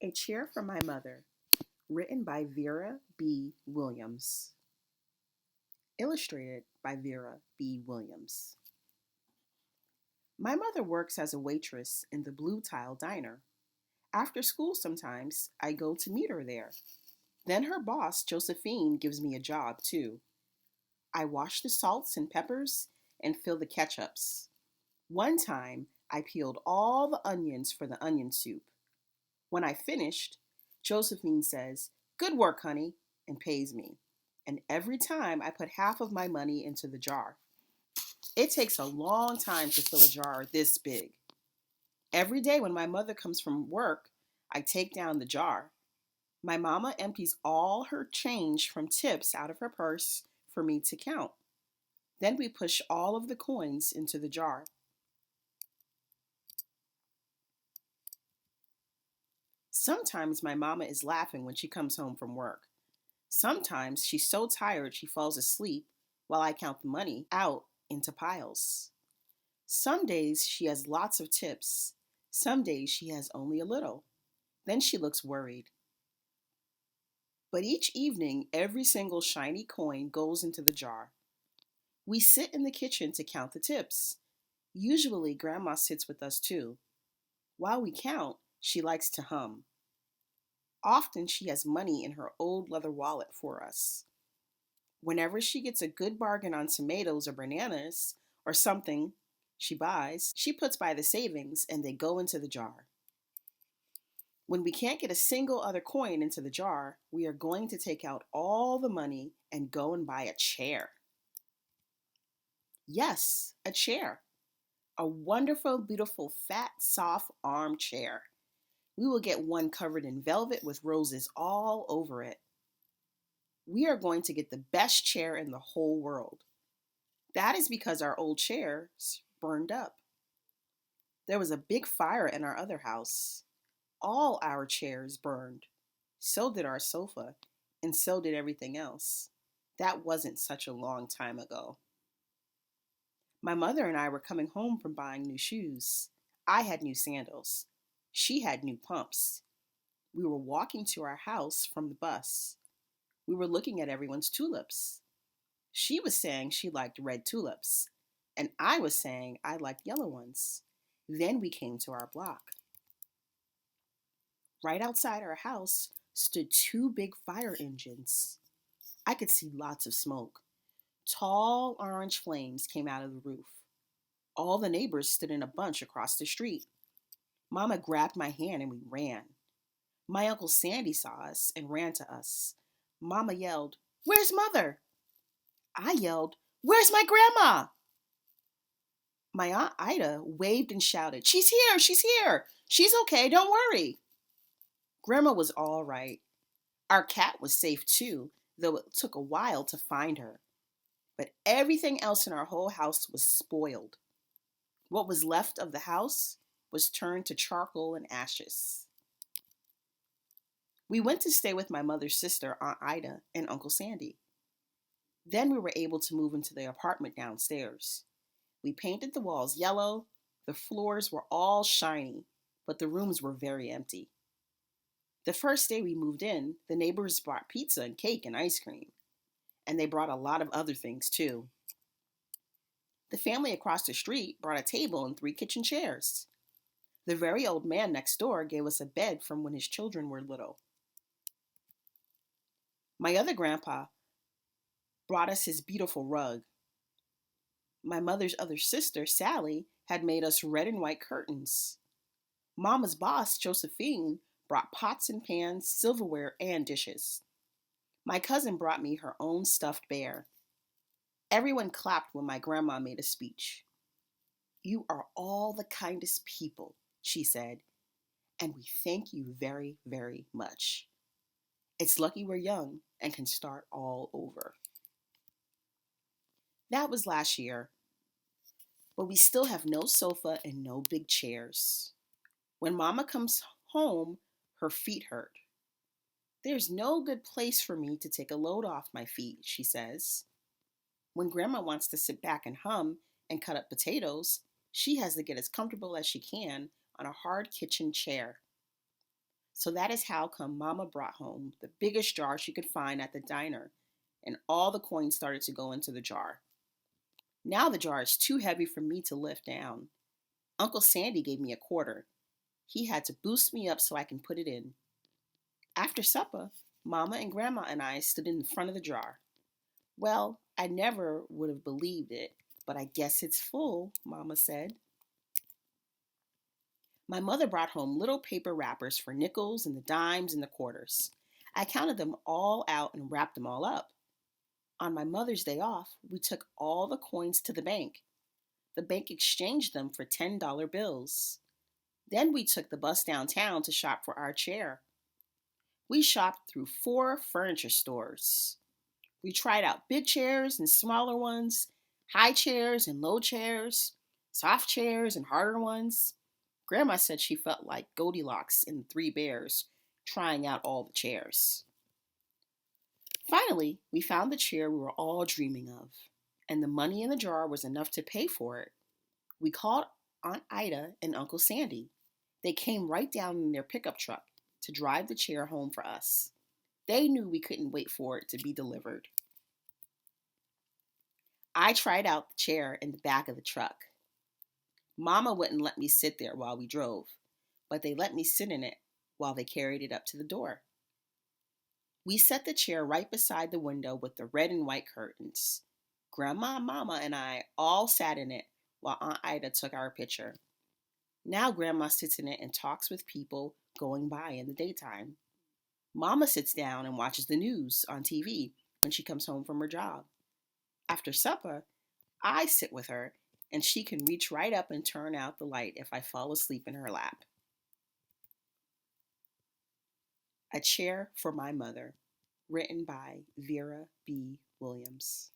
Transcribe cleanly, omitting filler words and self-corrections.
A Chair for My Mother, written by Vera B. Williams. Illustrated by Vera B. Williams. My mother works as a waitress in the Blue Tile Diner. After school, sometimes I go to meet her there. Then her boss, Josephine, gives me a job too. I wash the salts and peppers and fill the ketchups. One time, I peeled all the onions for the onion soup. When I finished, Josephine says, "Good work, honey," and pays me. And every time I put half of my money into the jar. It takes a long time to fill a jar this big. Every day when my mother comes from work, I take down the jar. My mama empties all her change from tips out of her purse for me to count. Then we push all of the coins into the jar. Sometimes my mama is laughing when she comes home from work. Sometimes she's so tired she falls asleep while I count the money out into piles. Some days she has lots of tips. Some days she has only a little. Then she looks worried. But each evening, every single shiny coin goes into the jar. We sit in the kitchen to count the tips. Usually, Grandma sits with us too. While we count, she likes to hum. Often, she has money in her old leather wallet for us. Whenever she gets a good bargain on tomatoes or bananas or something she buys, she puts by the savings and they go into the jar. When we can't get a single other coin into the jar, we are going to take out all the money and go and buy a chair. Yes, a chair. A wonderful, beautiful, fat, soft armchair. We will get one covered in velvet with roses all over it. We are going to get the best chair in the whole world. That is because our old chairs burned up. There was a big fire in our other house. All our chairs burned. So did our sofa, and so did everything else. That wasn't such a long time ago. My mother and I were coming home from buying new shoes. I had new sandals. She had new pumps. We were walking to our house from the bus. We were looking at everyone's tulips. She was saying she liked red tulips, and I was saying I liked yellow ones. Then we came to our block. Right outside our house stood two big fire engines. I could see lots of smoke. Tall orange flames came out of the roof. All the neighbors stood in a bunch across the street. Mama grabbed my hand and we ran. My Uncle Sandy saw us and ran to us. Mama yelled, "Where's Mother?" I yelled, "Where's my grandma?" My Aunt Ida waved and shouted, "She's here! She's here! She's okay, don't worry." Grandma was all right. Our cat was safe too, though it took a while to find her. But everything else in our whole house was spoiled. What was left of the house was turned to charcoal and ashes. We went to stay with my mother's sister, Aunt Ida, and Uncle Sandy. Then we were able to move into the apartment downstairs. We painted the walls yellow, the floors were all shiny, but the rooms were very empty. The first day we moved in, the neighbors brought pizza and cake and ice cream, and they brought a lot of other things too. The family across the street brought a table and three kitchen chairs. The very old man next door gave us a bed from when his children were little. My other grandpa brought us his beautiful rug. My mother's other sister, Sally, had made us red and white curtains. Mama's boss, Josephine, brought pots and pans, silverware, and dishes. My cousin brought me her own stuffed bear. Everyone clapped when my grandma made a speech. "You are all the kindest people," she said, "and we thank you very, very much. It's lucky we're young and can start all over." That was last year, but we still have no sofa and no big chairs. When Mama comes home, her feet hurt. "There's no good place for me to take a load off my feet," she says. When Grandma wants to sit back and hum and cut up potatoes, she has to get as comfortable as she can on a hard kitchen chair. So that is how come Mama brought home the biggest jar she could find at the diner, and all the coins started to go into the jar. Now the jar is too heavy for me to lift down. Uncle Sandy gave me a quarter. He had to boost me up so I can put it in. After supper, Mama and Grandma and I stood in the front of the jar. Well, I never would have believed it, but I guess it's full, Mama said. My mother brought home little paper wrappers for nickels and the dimes and the quarters. I counted them all out and wrapped them all up. On my mother's day off, we took all the coins to the bank. The bank exchanged them for $10 bills. Then we took the bus downtown to shop for our chair. We shopped through 4 furniture stores. We tried out big chairs and smaller ones, high chairs and low chairs, soft chairs and harder ones. Grandma said she felt like Goldilocks and the Three Bears, trying out all the chairs. Finally, we found the chair we were all dreaming of, and the money in the jar was enough to pay for it. We called Aunt Ida and Uncle Sandy. They came right down in their pickup truck to drive the chair home for us. They knew we couldn't wait for it to be delivered. I tried out the chair in the back of the truck. Mama wouldn't let me sit there while we drove, but they let me sit in it while they carried it up to the door. We set the chair right beside the window with the red and white curtains. Grandma, Mama, and I all sat in it while Aunt Ida took our picture. Now Grandma sits in it and talks with people going by in the daytime. Mama sits down and watches the news on TV when she comes home from her job. After supper, I sit with her and she can reach right up and turn out the light if I fall asleep in her lap. A Chair for My Mother, written by Vera B. Williams.